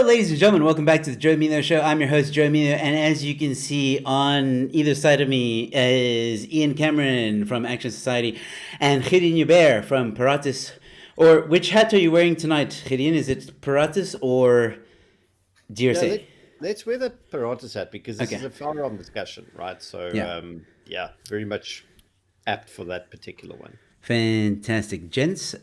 ladies and gentlemen, welcome back to the Joe Emilio Show. I'm your host, Joe Emilio, and as you can see on either side of me is Ian Cameron from Action Society and Gideon Joubert from Paratus. Or which hat are you wearing tonight, Gideon? Is it Paratus or Yeah, DRC? let's wear the Paratus hat because this Okay, is a firearm discussion, right? So, yeah. yeah, very much apt for that particular one. Fantastic. Gents,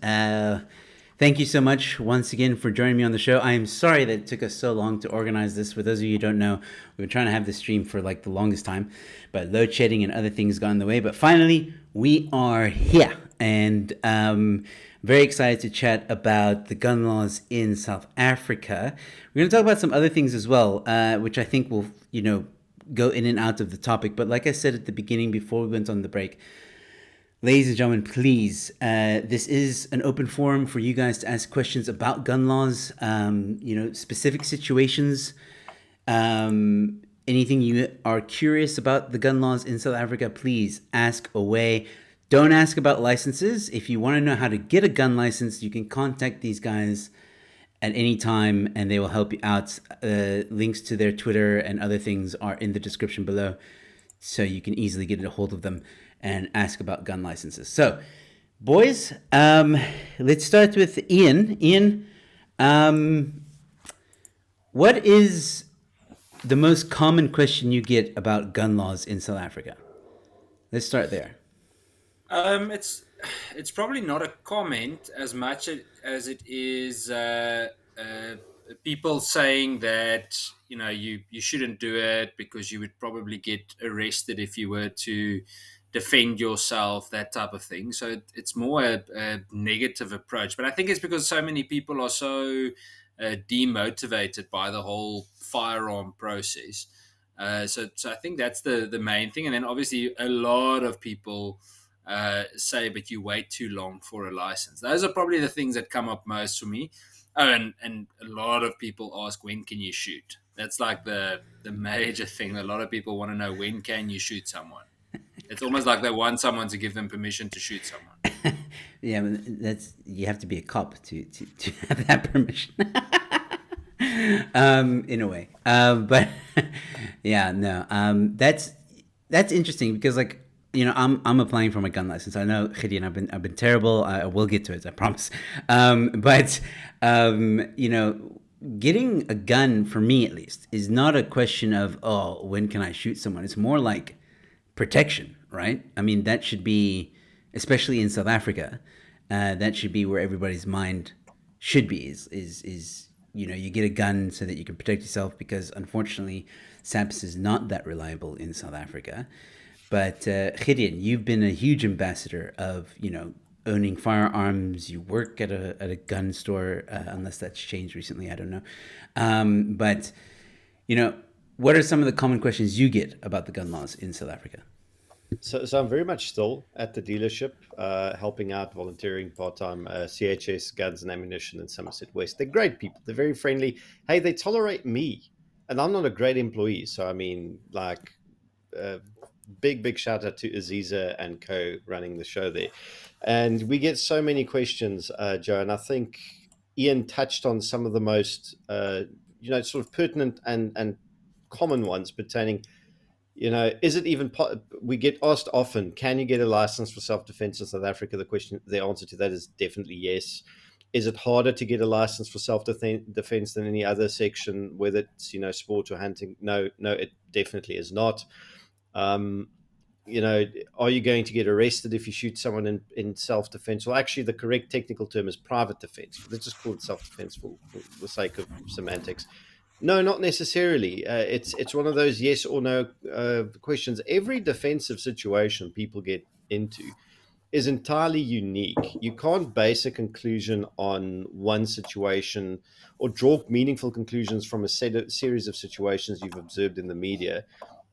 thank you so much once again for joining me on the show. I am sorry that it took us so long to organize this. For those of you who don't know, we've been trying to have this stream for like the longest time, but load shedding and other things got in the way. But finally, we are here and very excited to chat about the gun laws in South Africa. We're going to talk about some other things as well, which I think will, go in and out of the topic. But like I said at the beginning before we went on the break, ladies and gentlemen, please, this is an open forum for you guys to ask questions about gun laws, specific situations, anything you are curious about the gun laws in South Africa, please ask away. Don't ask about licenses. If you want to know how to get a gun license, you can contact these guys at any time and they will help you out. Links to their Twitter and other things are in the description below, so you can easily get a hold of them and ask about gun licenses. So, boys, let's start with Ian. Ian, what is the most common question you get about gun laws in South Africa? Let's start there. It's probably not a comment as much as it is people saying that you shouldn't do it because you would probably get arrested if you were to defend yourself, that type of thing. So it's more a negative approach. But I think it's because so many people are so demotivated by the whole firearm process. So I think that's the main thing. And then obviously a lot of people say, but you wait too long for a license. Those are probably the things that come up most for me. Oh, and a lot of people ask, when can you shoot? That's like the major thing. A lot of people want to know, when can you shoot someone? It's almost like they want someone to give them permission to shoot someone. Yeah, that's, you have to be a cop to have that permission. In a way, but yeah, no, that's interesting because like I'm applying for my gun license. I know, Gideon, I've been terrible. I will get to it, I promise. But getting a gun for me at least is not a question of, oh, when can I shoot someone. It's more like protection, right? I mean, that should be, especially in South Africa, that should be where everybody's mind should be. Is you get a gun so that you can protect yourself, because unfortunately, SAPS is not that reliable in South Africa. But Gideon, you've been a huge ambassador of owning firearms. You work at a gun store, unless that's changed recently. I don't know. But what are some of the common questions you get about the gun laws in South Africa? So I'm very much still at the dealership, helping out, volunteering part-time, CHS Guns and Ammunition in Somerset West. They're great people. They're very friendly. Hey, they tolerate me. And I'm not a great employee. So, I mean, like, uh, big shout out to Aziza and co running the show there. And we get so many questions, Joe. And I think Ian touched on some of the most, sort of pertinent and common ones pertaining, is it even we get asked often, can you get a license for self-defense in South Africa? The answer to that is definitely yes. Is it harder to get a license for self-defense than any other section, whether it's sport or hunting? No, it definitely is not. um, are you going to get arrested if you shoot someone in self-defense? Well, actually, the correct technical term is private defense. Let's just call it self-defense for the sake of semantics. No, not necessarily. It's one of those yes or no questions. Every defensive situation people get into is entirely unique. You can't base a conclusion on one situation or draw meaningful conclusions from a series of situations you've observed in the media,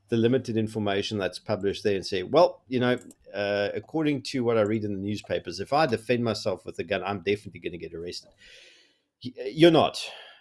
the limited information that's published there, and say, well, according to what I read in the newspapers, if I defend myself with a gun, I'm definitely going to get arrested. You're not.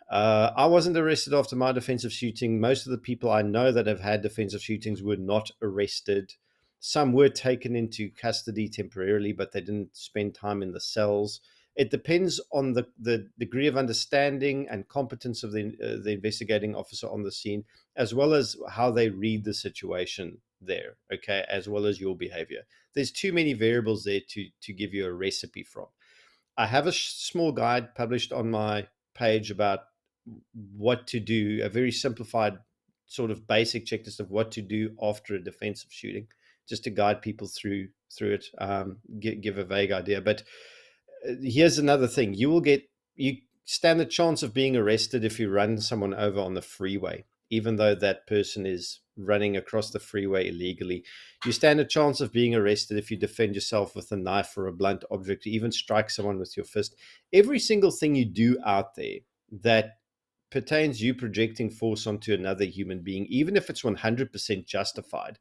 I wasn't arrested after my defensive shooting. Most of the people I know that have had defensive shootings were not arrested. Some were taken into custody temporarily, but they didn't spend time in the cells. It depends on the degree of understanding and competence of the investigating officer on the scene, as well as how they read the situation there, okay, as well as your behavior. There's too many variables there to give you a recipe from. I have a small guide published on my page about what to do, a very simplified sort of basic checklist of what to do after a defensive shooting, just to guide people through it, give a vague idea. But here's another thing: you stand a chance of being arrested if you run someone over on the freeway, even though that person is running across the freeway illegally. You stand a chance of being arrested if you defend yourself with a knife or a blunt object, or even strike someone with your fist. Every single thing you do out there that pertains you projecting force onto another human being, even if it's 100% justified,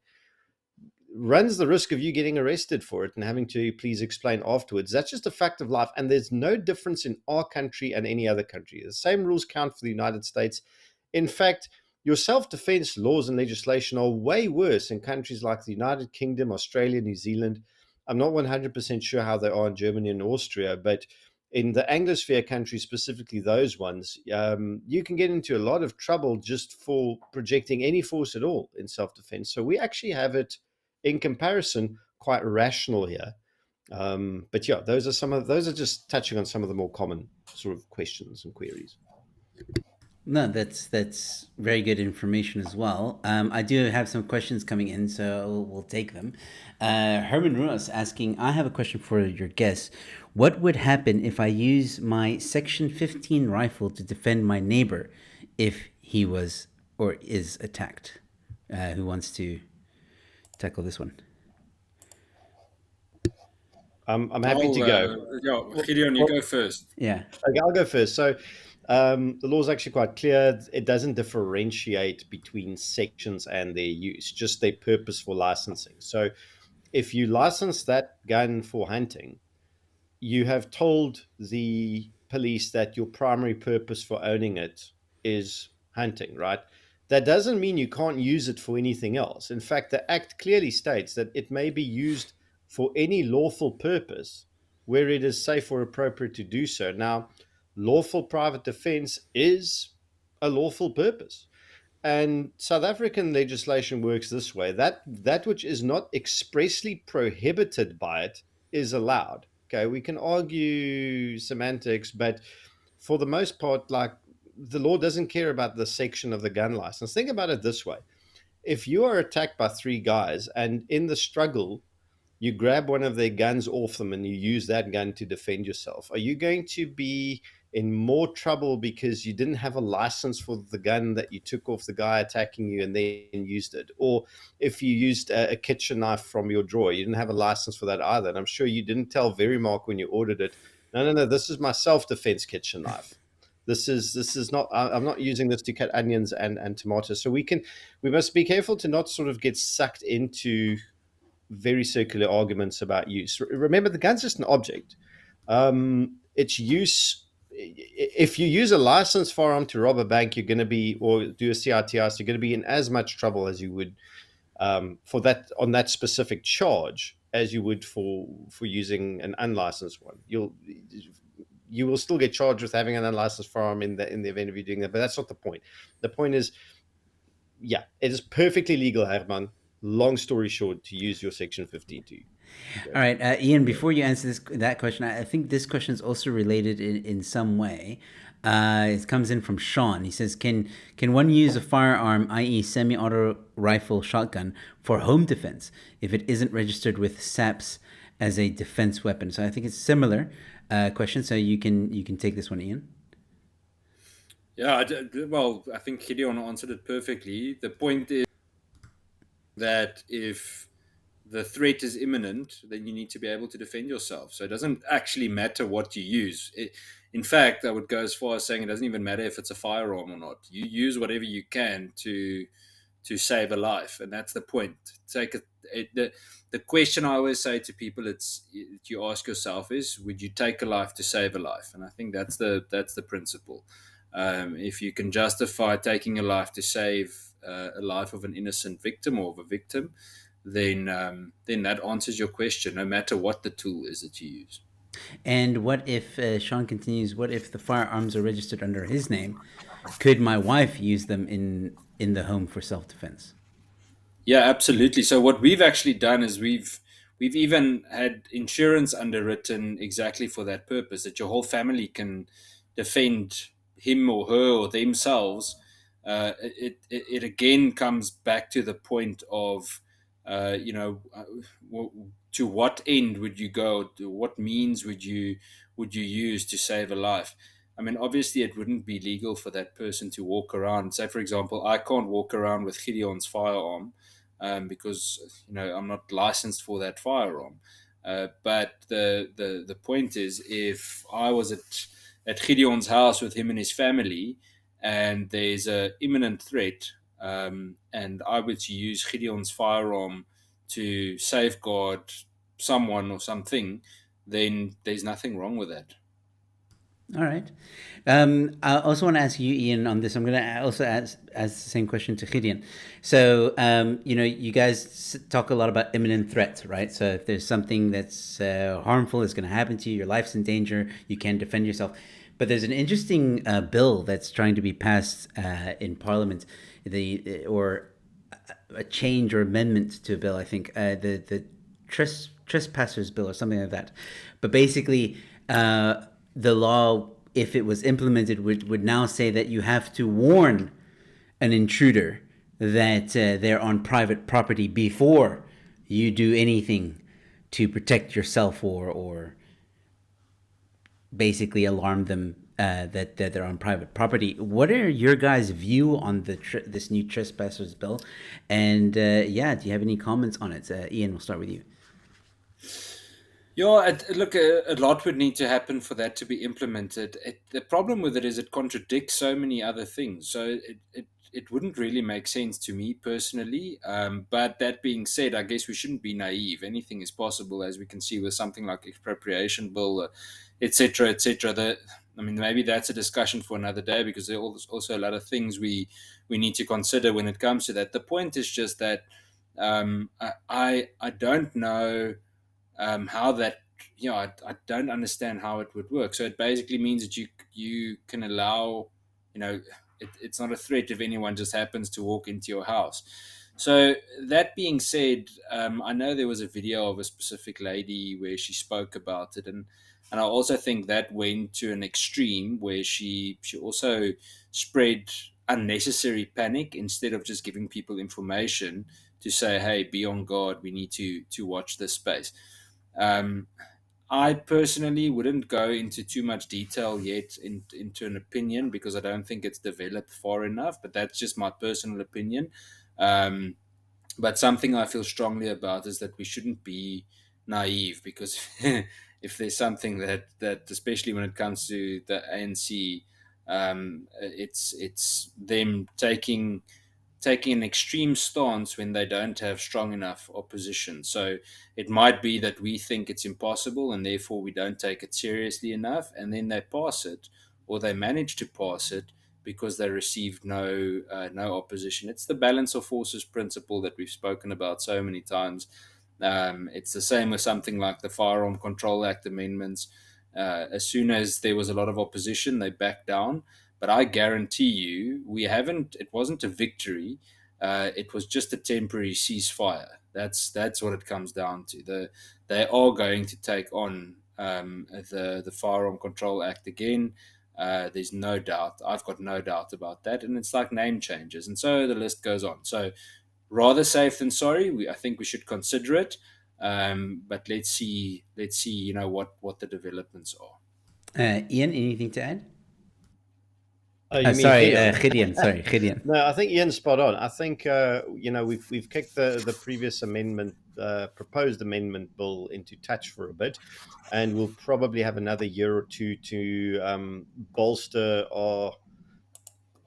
runs the risk of you getting arrested for it and having to please explain afterwards. That's just a fact of life. And there's no difference in our country and any other country. The same rules count for the United States. In fact, your self-defense laws and legislation are way worse in countries like the United Kingdom, Australia, New Zealand. I'm not 100% sure how they are in Germany and Austria, but in the Anglosphere countries, specifically those ones, you can get into a lot of trouble just for projecting any force at all in self-defense. So we actually have it, in comparison, quite rational here. But yeah, those are just touching on some of the more common sort of questions and queries. No, that's very good information as well. I do have some questions coming in, so we'll take them. Herman Ruas asking, I have a question for your guest. What would happen if I use my Section 15 rifle to defend my neighbor if he was or is attacked? Who wants to tackle this one? I'm happy to go. Yeah, Gideon, you go first. Yeah. Okay, I'll go first. So the law is actually quite clear. It doesn't differentiate between sections and their use, just their purpose for licensing. So if you license that gun for hunting, you have told the police that your primary purpose for owning it is hunting, right? That doesn't mean you can't use it for anything else. In fact, the Act clearly states that it may be used for any lawful purpose where it is safe or appropriate to do so. Now, lawful private defense is a lawful purpose. And South African legislation works this way: that which is not expressly prohibited by it is allowed. Okay, we can argue semantics, but for the most part, like, the law doesn't care about the section of the gun license. Think about it this way: if you are attacked by three guys and in the struggle you grab one of their guns off them and you use that gun to defend yourself, are you going to be in more trouble because you didn't have a license for the gun that you took off the guy attacking you and then used it? Or if you used a kitchen knife from your drawer, you didn't have a license for that either. And I'm sure you didn't tell Verimark when you ordered it, no, this is my self-defense kitchen knife. This is not, I'm not using this to cut onions and tomatoes. So we must be careful to not sort of get sucked into very circular arguments about use. Remember, the gun's just an object. Its use, if you use a licensed firearm to rob a bank, you're going to be, or do a CITS, you're going to be in as much trouble as you would for that, on that specific charge, as you would for using an unlicensed one. You will still get charged with having an unlicensed firearm in the event of you doing that, but that's not the point. The point is, yeah, it is perfectly legal, Herman. Long story short, to use your Section 15 to. All right, Ian, before you answer that question, I think this question is also related in some way. It comes in from Sean. He says, can one use a firearm, i.e. semi-auto rifle shotgun, for home defense if it isn't registered with SAPS as a defense weapon? So I think it's a similar question. So you can take this one, Ian. Yeah, well, I think Gideon answered it perfectly. The point is that if the threat is imminent, then you need to be able to defend yourself. So it doesn't actually matter what you use. In fact, I would go as far as saying it doesn't even matter if it's a firearm or not. You use whatever you can to save a life, and that's the point. The question I always say to people, you ask yourself is, would you take a life to save a life? And I think that's the principle. If you can justify taking a life to save a life of an innocent victim or of a victim, then that answers your question, no matter what the tool is that you use. And what if Sean continues? What if the firearms are registered under his name? Could my wife use them in the home for self defense? Yeah, absolutely. So what we've actually done is we've even had insurance underwritten exactly for that purpose, that your whole family can defend him or her or themselves. It again comes back to the point of, to what end would you go? To what means would you use to save a life? I mean, obviously, it wouldn't be legal for that person to walk around. Say, for example, I can't walk around with Gideon's firearm, because I'm not licensed for that firearm. But the point is, if I was at Gideon's house with him and his family, and there's a imminent threat, and I were to use Gideon's firearm to safeguard someone or something, then there's nothing wrong with that. All right. I also want to ask you, Ian, on this. I'm going to also ask the same question to Gideon. So, you guys talk a lot about imminent threats, right? So, if there's something that's harmful, that's going to happen to you, your life's in danger, you can defend yourself. But there's an interesting bill that's trying to be passed in Parliament, or a change or amendment to a bill. I think the trespassers bill or something like that. But basically, the law, if it was implemented, would now say that you have to warn an intruder that they're on private property before you do anything to protect yourself, or basically alarm them that they're on private property. What are your guys' view on this new trespassers bill? And do you have any comments on it? Ian, we'll start with you. Yeah, look, a lot would need to happen for that to be implemented. The problem with it is it contradicts so many other things. So it wouldn't really make sense to me personally. But that being said, I guess we shouldn't be naive. Anything is possible, as we can see with something like expropriation bill, etc., etc. I mean, maybe that's a discussion for another day, because there are also a lot of things we need to consider when it comes to that. The point is just that, I don't know, how that, I don't understand how it would work. So it basically means that you can allow, it's not a threat if anyone just happens to walk into your house. So that being said, I know there was a video of a specific lady where she spoke about it, and I also think that went to an extreme where she also spread unnecessary panic instead of just giving people information to say, hey, be on guard, we need to watch this space. um, I personally wouldn't go into too much detail yet into an opinion, because I don't think it's developed far enough, but that's just my personal opinion. Um, but something I feel strongly about is that we shouldn't be naive, because if there's something that especially when it comes to the ANC, it's them taking an extreme stance when they don't have strong enough opposition. So it might be that we think it's impossible and therefore we don't take it seriously enough, and then they pass it, or they manage to pass it because they received no opposition. It's the balance of forces principle that we've spoken about so many times. It's the same with something like the Firearm Control Act amendments. As soon as there was a lot of opposition, they backed down. But I guarantee you, it wasn't a victory. It was just a temporary ceasefire. That's what it comes down to. They are going to take on the Firearm Control Act again. There's no doubt. I've got no doubt about that. And it's like name changes. And so the list goes on. So rather safe than sorry. I think we should consider it. But let's see, what the developments are. Ian, anything to add? You mean Sorry, Gideon? Gideon. No, I think Ian's spot on. I think we've kicked the previous amendment, proposed amendment bill into touch for a bit, and we'll probably have another year or two to bolster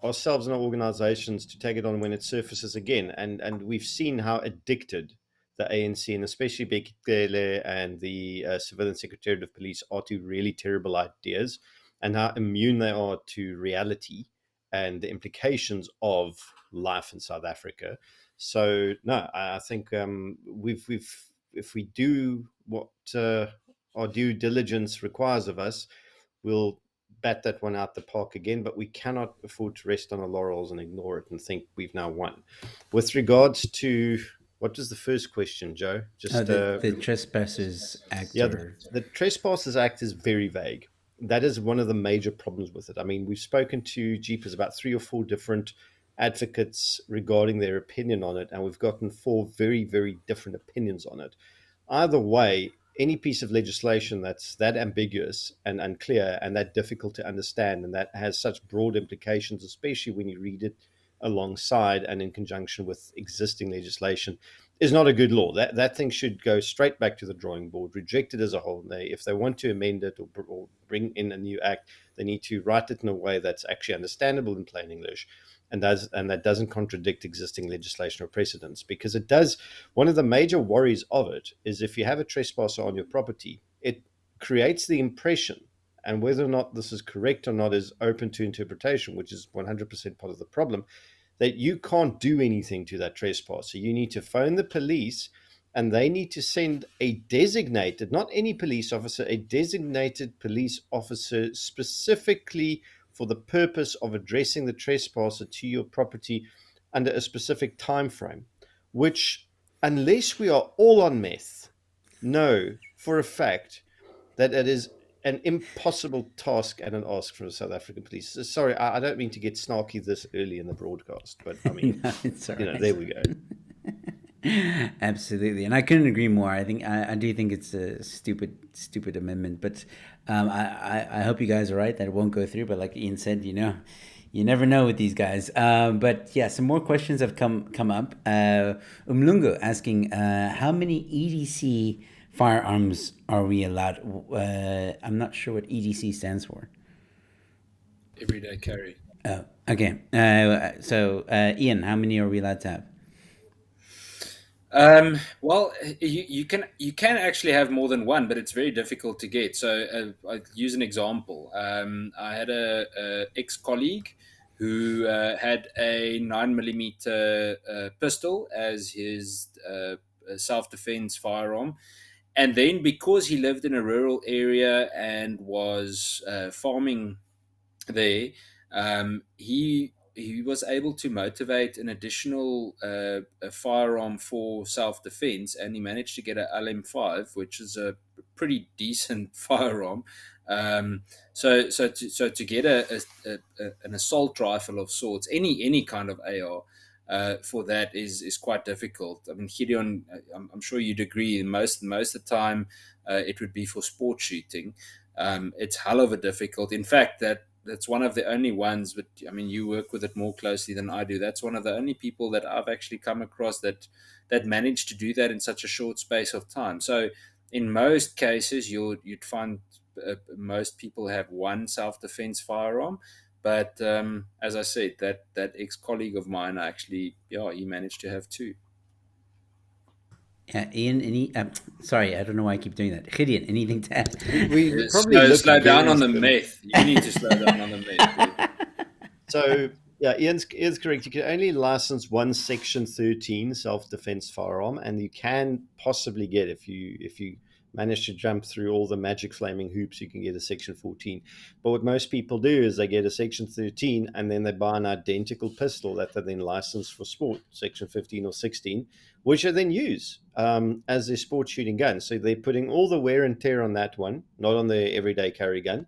ourselves and our organizations to take it on when it surfaces again. And we've seen how addicted the ANC, and especially Bekele and the Civilian Secretariat of Police, are to really terrible ideas, and how immune they are to reality and the implications of life in South Africa. So no, I think we've if we do what our due diligence requires of us, we'll bat that one out the park again, but we cannot afford to rest on our laurels and ignore it and think we've now won. With regards to what was the first question, Joe? Oh, Just the Trespassers Act, yeah, or the Trespassers Act is very vague. That is one of the major problems with it. I mean, we've spoken to Jeepers about 3 or 4 different advocates regarding their opinion on it, and we've gotten 4 very, very different opinions on it. Either way, any piece of legislation that's that ambiguous and unclear and that difficult to understand and that has such broad implications, especially when you read it alongside and in conjunction with existing legislation, is not a good law. That thing should go straight back to the drawing board, reject it as a whole. If they want to amend it or bring in a new act, they need to write it in a way that's actually understandable in plain English, and that doesn't contradict existing legislation or precedents. Because it does. One of the major worries of it is if you have a trespasser on your property, it creates the impression, and whether or not this is correct or not is open to interpretation, which is 100% part of the problem, that you can't do anything to that trespasser. You need to phone the police, and they need to send a designated, not any police officer, a designated police officer specifically for the purpose of addressing the trespasser to your property under a specific time frame, which, unless we are all on meth, know for a fact that it is an impossible task and an ask from the South African police. Sorry, I don't mean to get snarky this early in the broadcast, but I mean, no, it's all right. there we go. Absolutely, and I couldn't agree more. I do think it's a stupid amendment, but I hope you guys are right that it won't go through. But like Ian said, you never know with these guys. But yeah, some more questions have come up. Umlungu asking, how many EDC firearms are we allowed? I'm not sure what EDC stands for. Everyday carry. Oh, okay. So Ian, how many are we allowed to have? Well, you can actually have more than one, but it's very difficult to get. So I'll use an example. I had a ex-colleague who had a 9mm pistol as his self-defense firearm. And then because he lived in a rural area and was farming there, he was able to motivate an additional a firearm for self-defense, and he managed to get an LM5, which is a pretty decent firearm. So to get an assault rifle of sorts, any kind of AR. For that is quite difficult. I mean, Gideon, I'm sure you'd agree. Most of the time, it would be for sport shooting. It's hell of a difficult. In fact, that's one of the only ones. But I mean, you work with it more closely than I do. That's one of the only people that I've actually come across that managed to do that in such a short space of time. So, in most cases, you'd find most people have one self-defense firearm. But as I said, that ex-colleague of mine actually, he managed to have 2. Ian, sorry, I don't know why I keep doing that. Gideon, anything to add? We probably slow down on the very meth. You need to slow down on the meth. So yeah, Ian's correct. You can only license one Section 13 self-defense firearm, and you can possibly get, if you manage to jump through all the magic flaming hoops, you can get a Section 14. But what most people do is they get a Section 13 and then they buy an identical pistol that they then license for sport, Section 15 or 16, which they then use as their sport shooting gun. So they're putting all the wear and tear on that one, not on their everyday carry gun.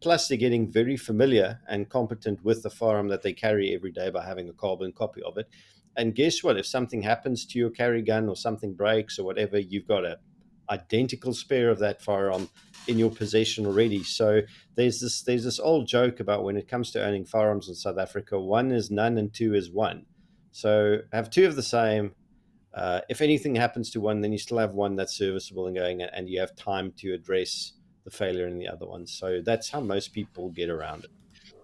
Plus, they're getting very familiar and competent with the firearm that they carry every day by having a carbon copy of it. And guess what? If something happens to your carry gun or something breaks or whatever, you've got a identical spare of that firearm in your possession already. So there's this old joke about when it comes to owning firearms in South Africa, 1 is none and 2 is 1. So have 2 of the same. If anything happens to one, then you still have one that's serviceable and going, and you have time to address the failure in the other one. So that's how most people get around it.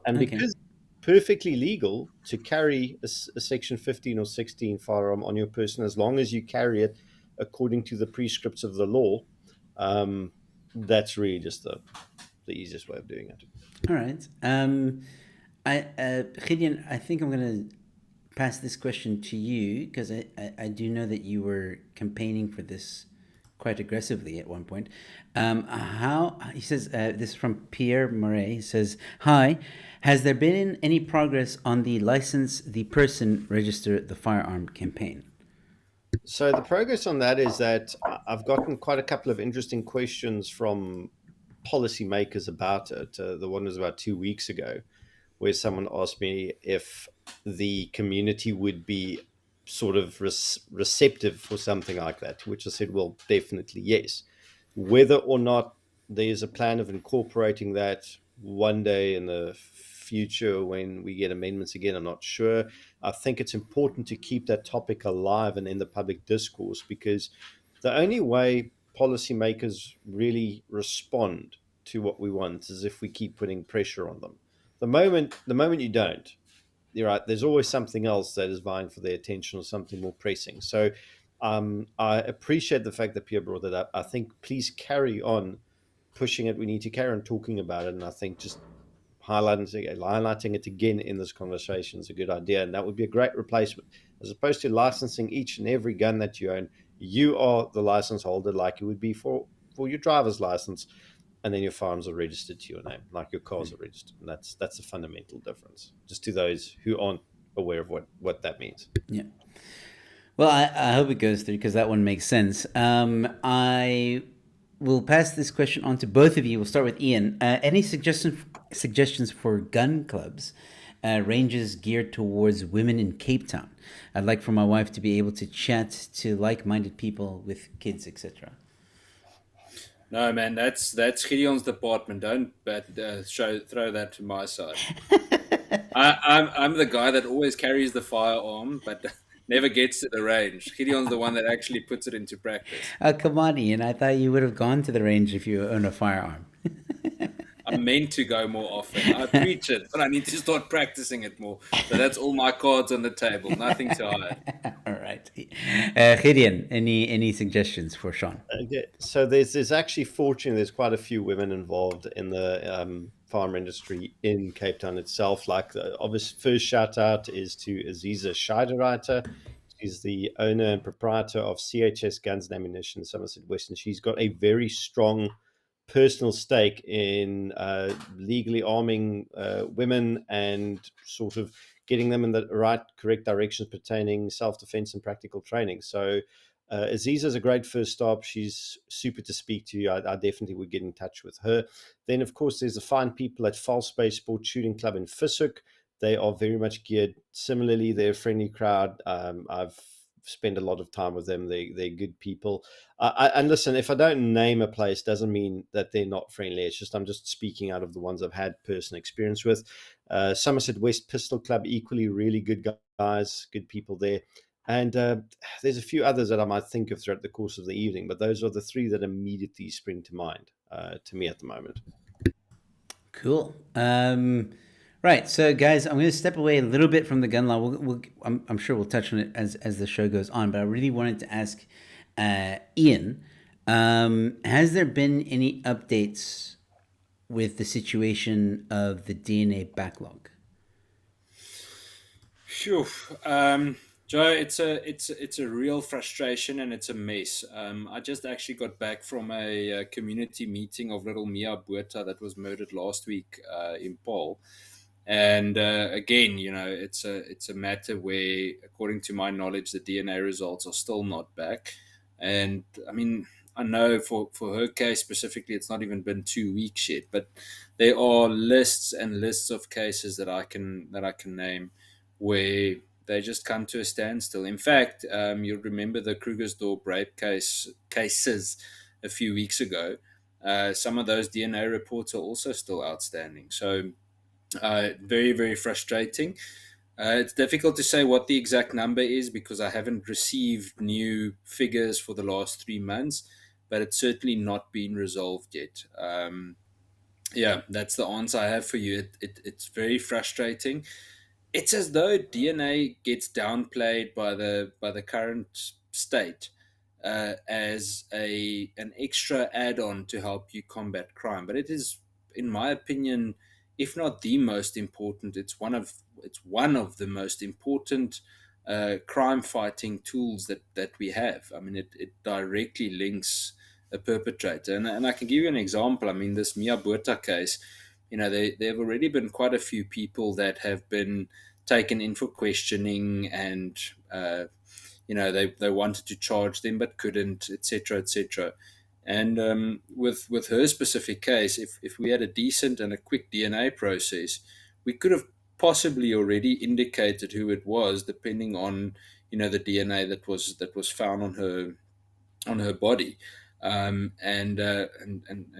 And Okay. because perfectly legal to carry a Section 15 or 16 firearm on your person as long as you carry it according to the prescripts of the law, that's really just the easiest way of doing it. All right. Gideon, I think I'm going to pass this question to you because I do know that you were campaigning for this quite aggressively at one point. How he says this is from Pierre Murray. He says, "Hi, has there been any progress on the license the person register the firearm campaign?" So the progress on that is that I've gotten quite a couple of interesting questions from policymakers about it. The one was about 2 weeks ago, where someone asked me if the community would be sort of receptive for something like that, to which I said, well, definitely yes. Whether or not there's a plan of incorporating that one day in the future when we get amendments again, I'm not sure. I think it's important to keep that topic alive and in the public discourse, because the only way policymakers really respond to what we want is if we keep putting pressure on them. The moment you don't, you're right. There's always something else that is vying for their attention or something more pressing. So I appreciate the fact that Pierre brought it up. I think please carry on pushing it. We need to carry on talking about it, and I think just highlighting it again in this conversation is a good idea, and that would be a great replacement as opposed to licensing each and every gun that you own. You are the license holder, like it would be for your driver's license, and then your firearms are registered to your name, like your cars are registered. And that's a fundamental difference, just to those who aren't aware of what that means. Yeah. Well, I hope it goes through because that one makes sense. I will pass this question on to both of you. We'll start with Ian. Any suggestions for gun clubs, ranges geared towards women in Cape Town? I'd like for my wife to be able to chat to like-minded people with kids, etc. No, man, that's Gideon's department. Don't throw that to my side. I'm the guy that always carries the firearm, but never gets to the range. Gideon's the one that actually puts it into practice. Oh, come on, Ian. I thought you would have gone to the range if you own a firearm. I'm meant to go more often. I preach it, but I need to start practicing it more. So that's all my cards on the table. Nothing to hide. All right. Gideon, any suggestions for Sean? Okay, so there's actually, fortunately, there's quite a few women involved in the farm industry in Cape Town itself. Like the obvious first shout out is to Aziza Scheiderreiter. She's the owner and proprietor of CHS Guns and Ammunition in Somerset West, and she's got a very strong personal stake in legally arming women and sort of getting them in the right, correct directions pertaining self-defense and practical training. So Aziza is a great first stop. She's super to speak to. I definitely would get in touch with her. Then, of course, there's the fine people at False Space Sports Shooting Club in Fishoek. They are very much geared similarly. They're a friendly crowd. I've spent a lot of time with them. They're good people. And listen, if I don't name a place, doesn't mean that they're not friendly. It's just I'm just speaking out of the ones I've had personal experience with. Somerset West Pistol Club, equally really good guys, good people there. And there's a few others that I might think of throughout the course of the evening, but those are the three that immediately spring to mind to me at the moment. Cool. Right. So, guys, I'm going to step away a little bit from the gun law. I'm sure we'll touch on it as the show goes on, but I really wanted to ask Ian, has there been any updates with the situation of the DNA backlog? Phew. Joe, it's a real frustration and it's a mess. I just actually got back from a community meeting of little Mia Buerta that was murdered last week in Paul. And again, it's a matter where, according to my knowledge, the DNA results are still not back. And I mean, I know for her case specifically, it's not even been 2 weeks yet, but there are lists and lists of cases that I can name where they just come to a standstill. In fact, you'll remember the Krugersdorp rape cases a few weeks ago. Some of those DNA reports are also still outstanding. So very, very frustrating. It's difficult to say what the exact number is because I haven't received new figures for the last 3 months, but it's certainly not been resolved yet. Yeah, that's the answer I have for you. It's very frustrating. It's as though DNA gets downplayed by the current state as an extra add-on to help you combat crime, but it is, in my opinion, if not the most important, it's one of the most important crime fighting tools that we have. I mean, it directly links a perpetrator. And I can give you an example. I mean, this Mia Botha case, there have already been quite a few people that have been taken in for questioning, and they wanted to charge them but couldn't, etc., etc. And with her specific case, if we had a decent and a quick DNA process, we could have possibly already indicated who it was, depending on the DNA that was found on her body. And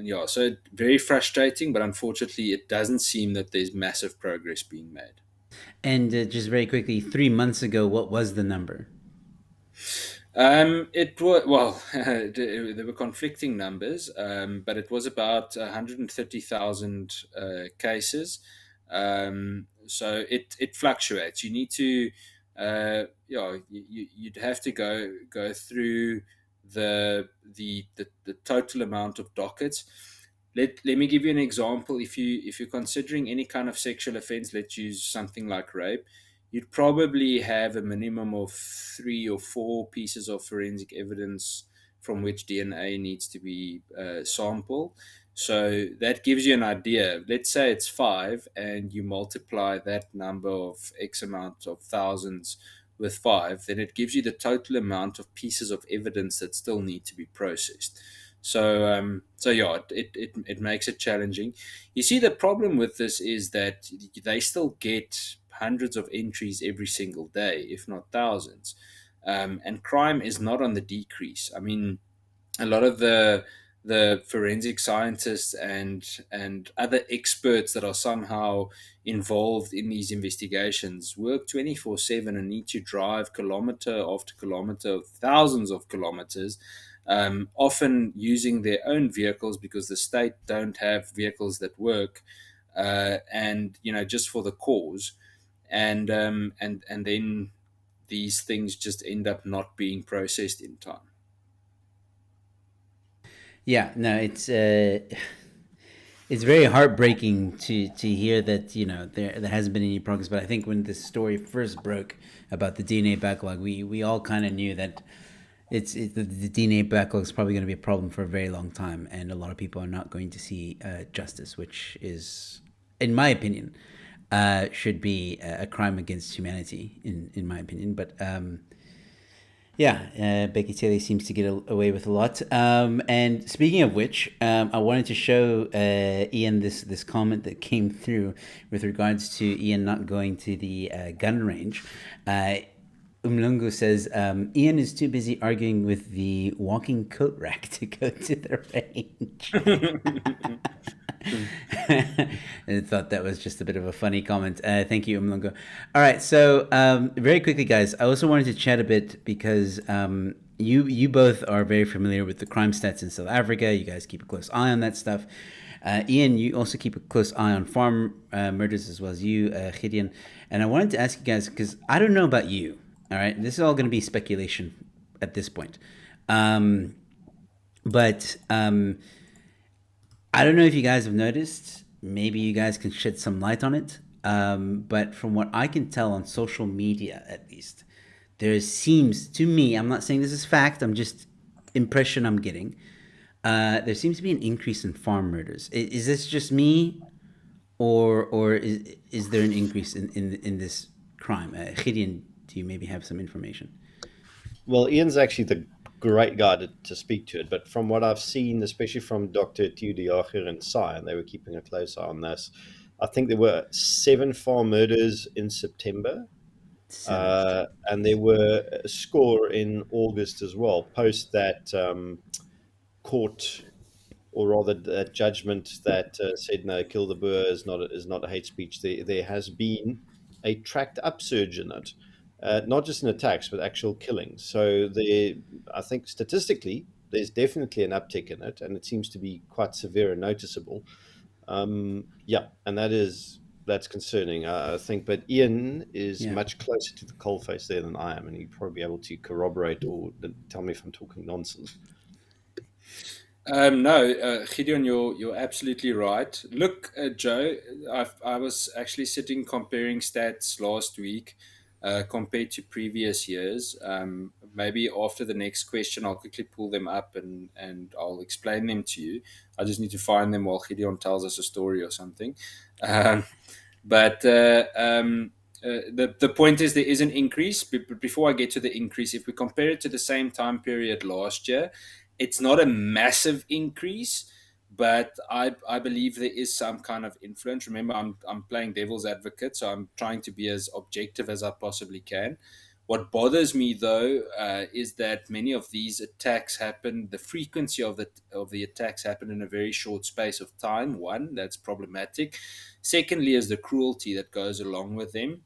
yeah, so very frustrating, but unfortunately, it doesn't seem that there's massive progress being made. And just very quickly, 3 months ago, what was the number? It was, well, there were conflicting numbers, but it was about 130,000 cases. So it fluctuates. You need to, you'd have to go through the total amount of dockets. Let me give you an example. If you're considering any kind of sexual offense, let's use something like rape, you'd probably have a minimum of 3 or 4 pieces of forensic evidence from which DNA needs to be sampled. So that gives you an idea. Let's say it's 5, and you multiply that number of X amount of thousands with 5, then it gives you the total amount of pieces of evidence that still need to be processed. So yeah, it makes it challenging. You see, the problem with this is that they still get hundreds of entries every single day, if not thousands, and crime is not on the decrease. I mean, a lot of the forensic scientists and other experts that are somehow involved in these investigations work 24/7 and need to drive kilometer after kilometer, thousands of kilometers, often using their own vehicles because the state don't have vehicles that work, and just for the cause, and then these things just end up not being processed in time. Yeah, no, it's very heartbreaking to hear that there hasn't been any progress. But I think when this story first broke about the DNA backlog, we all kind of knew that the DNA backlog is probably going to be a problem for a very long time, and a lot of people are not going to see justice, which is, in my opinion, should be a crime against humanity, in my opinion. But yeah, Becky Taylor seems to get away with a lot. And speaking of which, I wanted to show Ian this comment that came through with regards to Ian not going to the gun range. Umlungu says, Ian is too busy arguing with the walking coat rack to go to the range. I thought that was just a bit of a funny comment. Thank you, Umlungu. All right, so very quickly, guys, I also wanted to chat a bit because you both are very familiar with the crime stats in South Africa. You guys keep a close eye on that stuff. Ian, you also keep a close eye on farm murders, as well as you, Gideon. And I wanted to ask you guys, because I don't know about you, all right? This is all going to be speculation at this point. But I don't know if you guys have noticed. Maybe you guys can shed some light on it. But from what I can tell on social media, at least, there seems to me, I'm not saying this is fact, I'm just impression I'm getting. There seems to be an increase in farm murders. Is this just me, or is there an increase in this crime? Gideon, do you maybe have some information? Well, Ian's actually the great guy to speak to it, but from what I've seen, especially from Dr. Tiudiacher and Sai, and they were keeping a close eye on this, I think there were 7 farm murders in September, and there were a score in August as well, post that court, or rather that judgment that said no, kill the Boer is not a hate speech. There has been a tracked upsurge in it, not just in attacks but actual killings. So I think statistically there's definitely an uptick in it, and it seems to be quite severe and noticeable. Yeah, and that's concerning, I think. But Ian is much closer to the coalface there than I am, and he'd probably be able to corroborate or tell me if I'm talking nonsense. No, Gideon, you're absolutely right. Look, Joe, I was actually sitting comparing stats last week. compared to previous years. Maybe after the next question, I'll quickly pull them up and I'll explain them to you. I just need to find them while Gideon tells us a story or something. Um, but the point is there is an increase. But before I get to the increase, if we compare it to the same time period last year, it's not a massive increase, but I believe there is some kind of influence. Remember, I'm playing devil's advocate, so I'm trying to be as objective as I possibly can. What bothers me though is that many of these attacks happen. The frequency of the attacks happen in a very short space of time. One, that's problematic. Secondly, is the cruelty that goes along with them.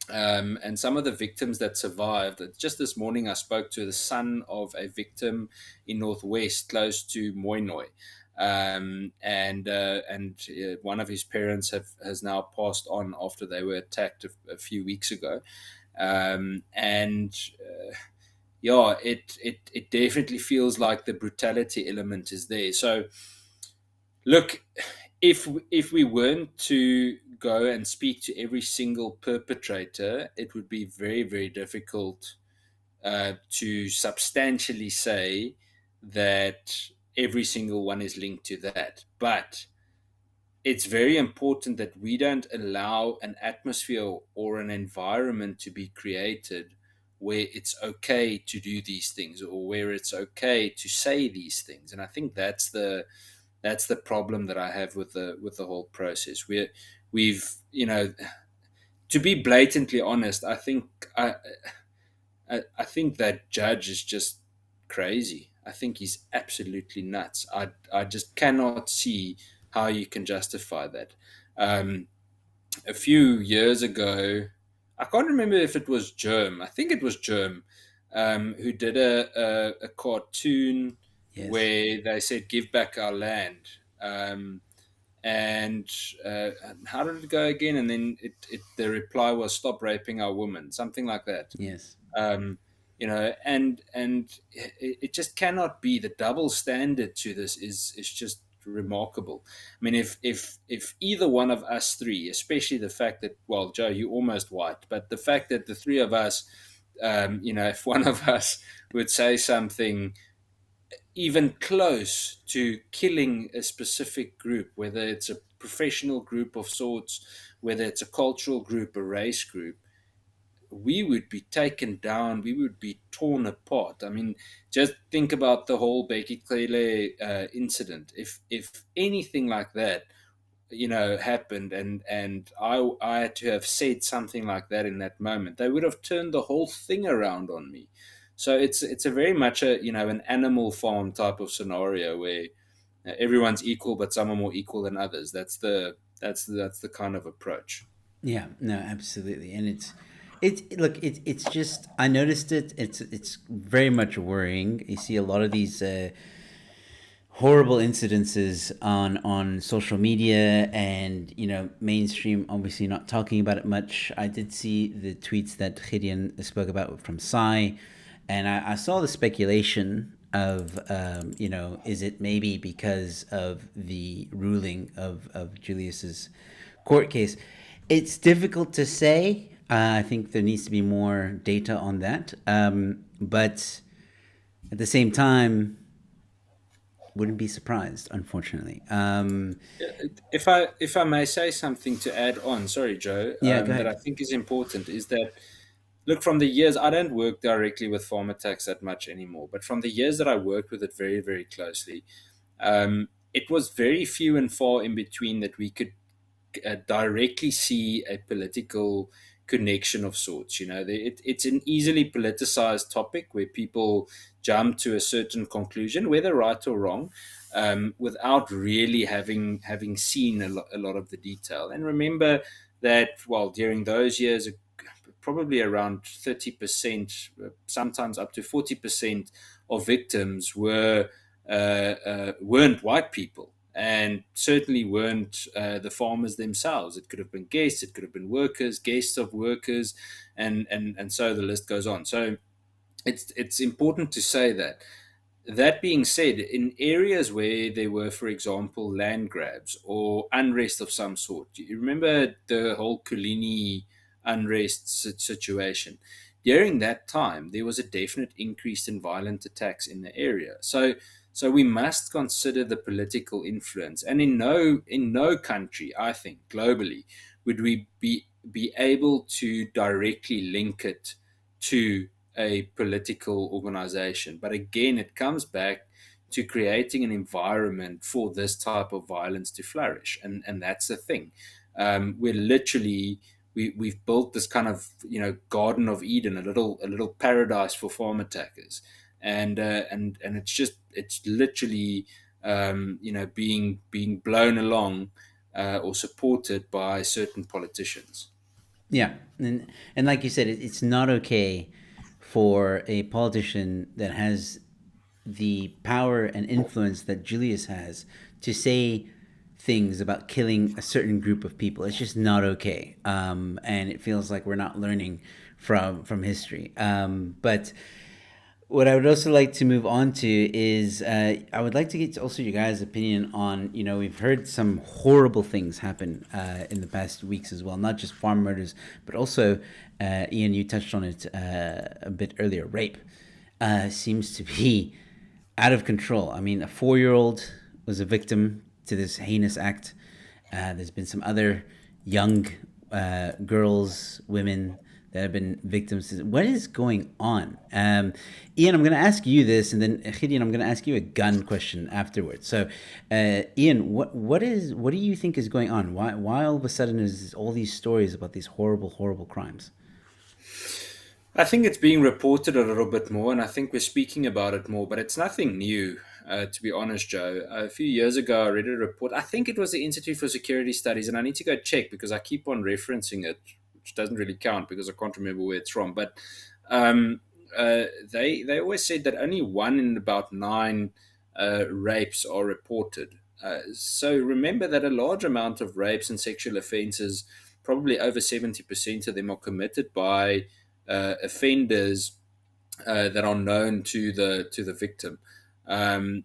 And some of the victims that survived. Just this morning, I spoke to the son of a victim in Northwest, close to Moinoi. And one of his parents has now passed on after they were attacked a few weeks ago. And yeah, it definitely feels like the brutality element is there. So, look, if we weren't to go and speak to every single perpetrator, it would be very, very difficult to substantially say that every single one is linked to that. But it's very important that we don't allow an atmosphere or an environment to be created where it's okay to do these things or where it's okay to say these things. And I think that's the problem that I have with the whole process. We've to be blatantly honest, I think that judge is just crazy. I think he's absolutely nuts. I just cannot see how you can justify that. Um, a few years ago, I can't remember if it was Germ. I think it was Germ, who did a cartoon Yes. where they said, "Give back our land." Um, and how did it go again? And then the reply was, "Stop raping our women," something like that. Yes. um, and it just cannot be. The double standard to this is just remarkable. I mean, if either one of us three, especially the fact that, well, Joe, you almost white, but the fact that the three of us, if one of us would say something even close to killing a specific group, whether it's a professional group of sorts, whether it's a cultural group, a race group, we would be taken down, we would be torn apart. I mean, just think about the whole Becky Clele incident. If anything like that, happened, and I had to have said something like that in that moment, they would have turned the whole thing around on me. So it's a very much an Animal Farm type of scenario where everyone's equal, but some are more equal than others. That's the kind of approach. Yeah, no, absolutely. And it's just, I noticed it. It's very much worrying. You see a lot of these horrible incidences on social media, and mainstream obviously not talking about it much. I did see the tweets that Gideon spoke about from Sai, and I saw the speculation of is it maybe because of the ruling of Julius's court case. It's difficult to say. I think there needs to be more data on that, but at the same time, wouldn't be surprised, unfortunately. If I may say something to add on, sorry, Joe, Yeah, go that I ahead. think is important is that, look, from the years, I don't work directly with farm attacks that much anymore, but from the years that I worked with it very, very closely, it was very few and far in between that we could directly see a political connection of sorts. It's an easily politicized topic where people jump to a certain conclusion, whether right or wrong, without really having seen a lot of the detail. And remember that, well, during those years, probably around 30%, sometimes up to 40% of victims weren't white people, and certainly weren't the farmers themselves. It could have been guests, it could have been workers, guests of workers, and so the list goes on. So it's important to say that. That being said, in areas where there were, for example, land grabs or unrest of some sort, you remember the whole Kulini unrest situation. During that time, there was a definite increase in violent attacks in the area. So we must consider the political influence, and in no country, I think, globally, would we be able to directly link it to a political organization. But again, it comes back to creating an environment for this type of violence to flourish, and that's the thing. We're literally we've built this kind of Garden of Eden, a little paradise for farm attackers, and it's literally being blown along or supported by certain politicians. Yeah, and like you said, it's not okay for a politician that has the power and influence that Julius has to say things about killing a certain group of people. It's just not okay, and it feels like we're not learning from history. But what I would also like to move on to is I would like to get also your guys' opinion on, we've heard some horrible things happen in the past weeks as well, not just farm murders, but also, Ian, you touched on it a bit earlier, rape seems to be out of control. I mean, a 4-year-old was a victim to this heinous act. There's been some other young girls, women that have been victims. What is going on? Ian, I'm going to ask you this, and then Gideon, I'm going to ask you a gun question afterwards. So, Ian, what do you think is going on? Why all of a sudden is all these stories about these horrible crimes? I think it's being reported a little bit more, and I think we're speaking about it more, but it's nothing new, to be honest, Joe. A few years ago, I read a report. I think it was the Institute for Security Studies, and I need to go check because I keep on referencing it, which doesn't really count because I can't remember where it's from. But um, they always said that only 1 in about 9 rapes are reported. So remember that a large amount of rapes and sexual offences, probably over 70% of them, are committed by offenders that are known to the victim, and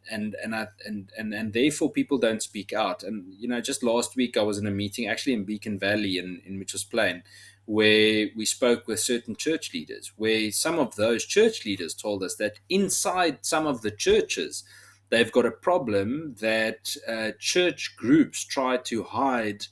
therefore people don't speak out. And just last week I was in a meeting, actually in Beacon Valley in Mitchells Plain, where we spoke with certain church leaders, where some of those church leaders told us that inside some of the churches they've got a problem that church groups try to hide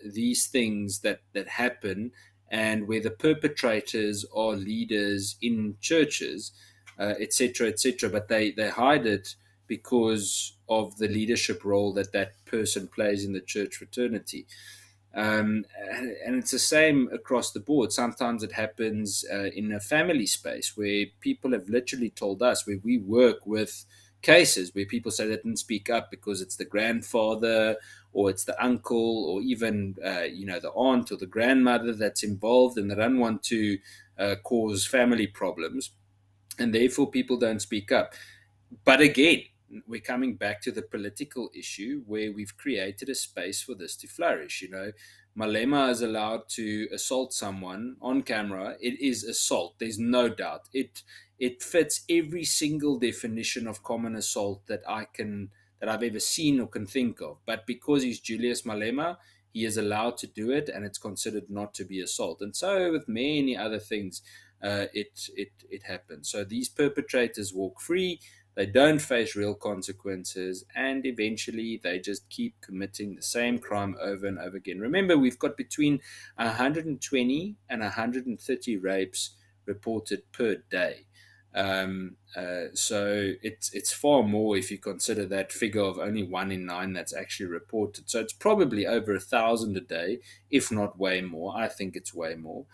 these things that happen, and where the perpetrators are leaders in churches, etc., etc. But they hide it because of the leadership role that person plays in the church fraternity. And it's the same across the board. Sometimes it happens in a family space where people have literally told us, where we work with cases where people say they didn't speak up because it's the grandfather or it's the uncle or even the aunt or the grandmother that's involved, and they don't want to cause family problems, and therefore people don't speak up. But again, we're coming back to the political issue where we've created a space for this to flourish. Malema is allowed to assault someone on camera. It is assault. There's no doubt. It fits every single definition of common assault that I've ever seen or can think of. But because he's Julius Malema, he is allowed to do it, and it's considered not to be assault. And so with many other things, it happens. So these perpetrators walk free. They don't face real consequences, and eventually they just keep committing the same crime over and over again. Remember, we've got between 120 and 130 rapes reported per day. So it's far more if you consider that figure of only 1 in 9 that's actually reported. So it's probably over 1,000 a day, if not way more. I think it's way more.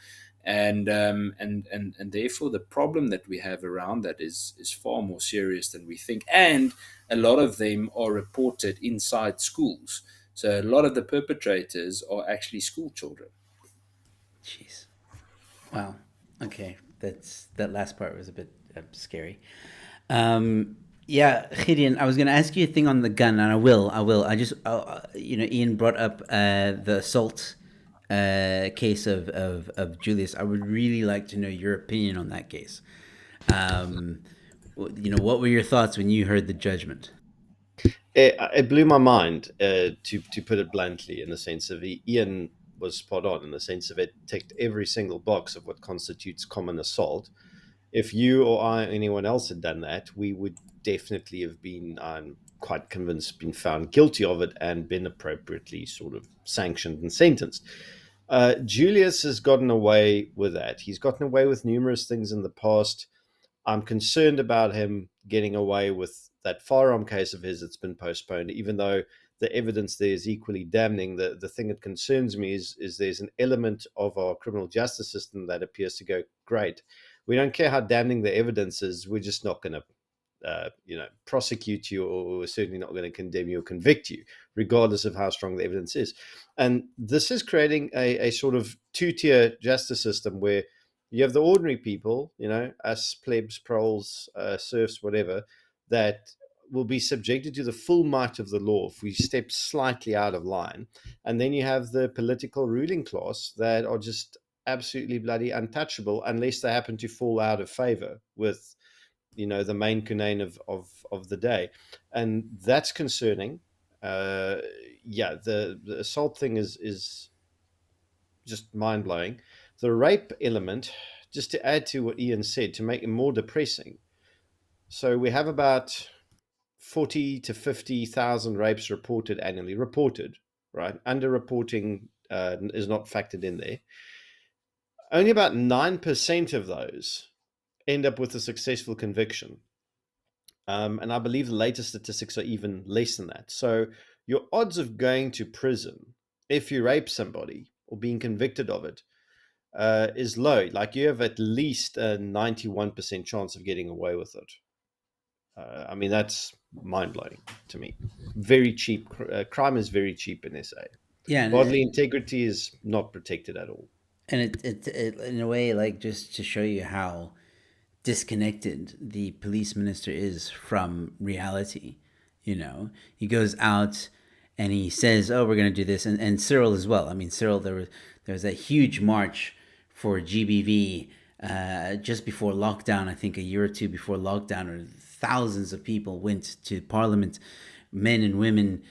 And therefore the problem that we have around that is far more serious than we think, and a lot of them are reported inside schools. So a lot of the perpetrators are actually school children. Jeez. Wow. Okay. That last part was a bit scary. Yeah, Gideon, I was going to ask you a thing on the gun, and I will. I just, Ian brought up the assault case of Julius. I would really like to know your opinion on that case. What were your thoughts when you heard the judgment? It blew my mind, to put it bluntly, in the sense of Ian was spot on in the sense of it ticked every single box of what constitutes common assault. If you or I or anyone else had done that, we would definitely have been, I'm quite convinced, been found guilty of it and been appropriately sort of sanctioned and sentenced. Julius has gotten away with that. He's gotten away with numerous things in the past. I'm concerned about him getting away with that firearm case of his that's been postponed, even though the evidence there is equally damning. The thing that concerns me is there's an element of our criminal justice system that appears to go, great, we don't care how damning the evidence is, we're just not going to prosecute you, or we're certainly not going to condemn you or convict you, regardless of how strong the evidence is. And this is creating a sort of two-tier justice system where you have the ordinary people, us plebs, proles, serfs, whatever, that will be subjected to the full might of the law if we step slightly out of line. And then you have the political ruling class that are just absolutely bloody untouchable unless they happen to fall out of favor with the main cunane of the day. And that's concerning. The assault thing is just mind-blowing. The rape element, just to add to what Ian said, to make it more depressing, so we have about 40 to 50,000 rapes reported annually, right? Underreporting is not factored in there. Only about 9% of those end up with a successful conviction. And I believe the latest statistics are even less than that. So your odds of going to prison if you rape somebody or being convicted of it is low. Like, you have at least a 91% chance of getting away with it. That's mind-blowing to me. Very cheap. Crime is very cheap in SA. Yeah, Bodily integrity is not protected at all. and it in a way, like, just to show you how disconnected the police minister is from reality. He goes out and he says, "Oh, we're going to do this," and Cyril as well. I mean, Cyril, there was a huge march for GBV just before lockdown. I think a year or two before lockdown, or thousands of people went to Parliament, men and women,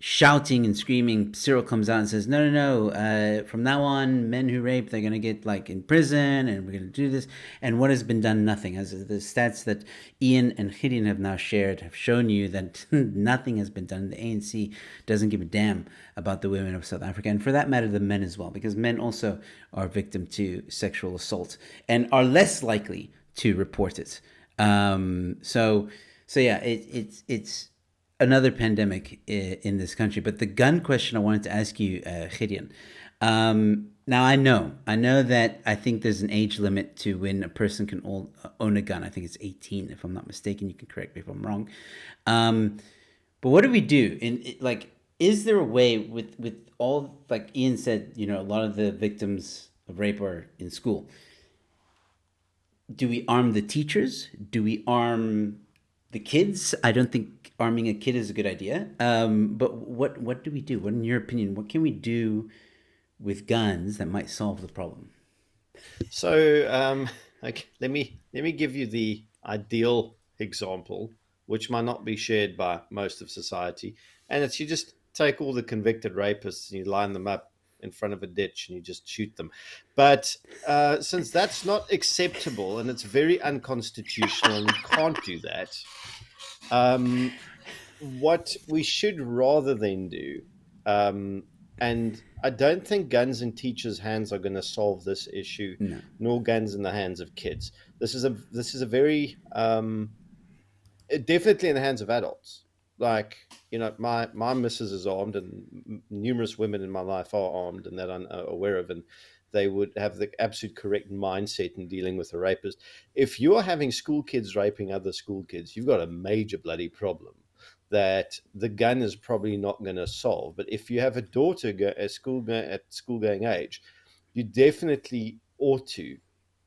shouting and screaming. Cyril comes out and says, no, from now on, men who rape, they're going to get in prison, and we're going to do this. And what has been done? Nothing. As the stats that Ian and Gideon have now shared have shown you, that nothing has been done. The ANC doesn't give a damn about the women of South Africa, and for that matter, the men as well, because men also are victim to sexual assault and are less likely to report it. So yeah, it's another pandemic in this country. But the gun question I wanted to ask you, Gideon. Now I know that I think there's an age limit to when a person can own a gun. I think it's 18, if I'm not mistaken. You can correct me if I'm wrong. But what do we do? Is there a way with all, like Ian said, a lot of the victims of rape are in school. Do we arm the teachers? Do we arm the kids? I don't think arming a kid is a good idea. But what do we do? What, in your opinion, what can we do with guns that might solve the problem? So, let me give you the ideal example, which might not be shared by most of society, and it's, you just take all the convicted rapists and you line them up in front of a ditch and you just shoot them. But since that's not acceptable and it's very unconstitutional and we can't do that, what we should rather than do, and I don't think guns in teachers' hands are going to solve this issue, No. nor guns in the hands of kids. This is a very definitely in the hands of adults. Like, my missus is armed, and numerous women in my life are armed, and that I'm aware of, and they would have the absolute correct mindset in dealing with a rapist. If you're having school kids raping other school kids, you've got a major bloody problem that the gun is probably not going to solve. But if you have a daughter at school going age, you definitely ought to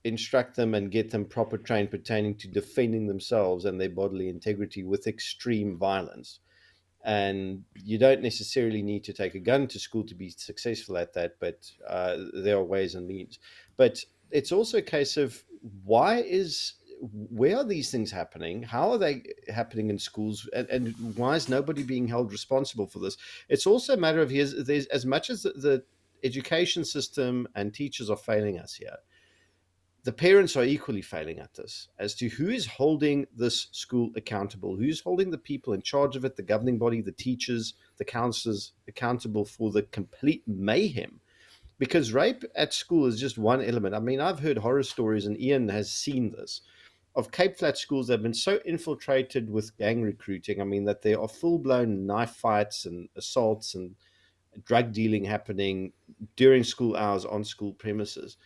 instruct them and get them proper trained pertaining to defending themselves and their bodily integrity with extreme violence. And you don't necessarily need to take a gun to school to be successful at that, but there are ways and means. But it's also a case of where are these things happening? How are they happening in schools? And why is nobody being held responsible for this? It's also a matter of there's as much as the education system and teachers are failing us here. The parents are equally failing at this as to who is holding this school accountable, who's holding the people in charge of it, the governing body, the teachers, the counselors accountable for the complete mayhem. Because rape at school is just one element. I mean, I've heard horror stories, and Ian has seen this, of Cape Flat schools that have been so infiltrated with gang recruiting. I mean, that there are full-blown knife fights and assaults and drug dealing happening during school hours on school premises.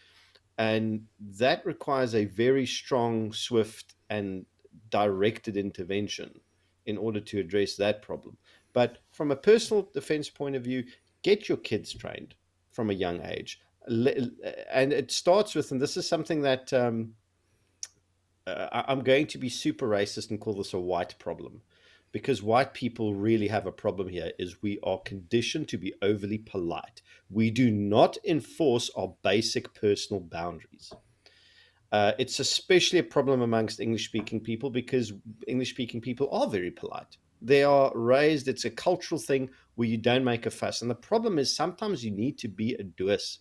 And that requires a very strong, swift, and directed intervention in order to address that problem. But from a personal defense point of view, get your kids trained from a young age. And it starts with, and this is something that I'm going to be super racist and call this a white problem, because white people really have a problem here. Is we are conditioned to be overly polite. We do not enforce our basic personal boundaries. It's especially a problem amongst English-speaking people, because English-speaking people are very polite. They are raised, it's a cultural thing where you don't make a fuss. And the problem is sometimes you need to be a duis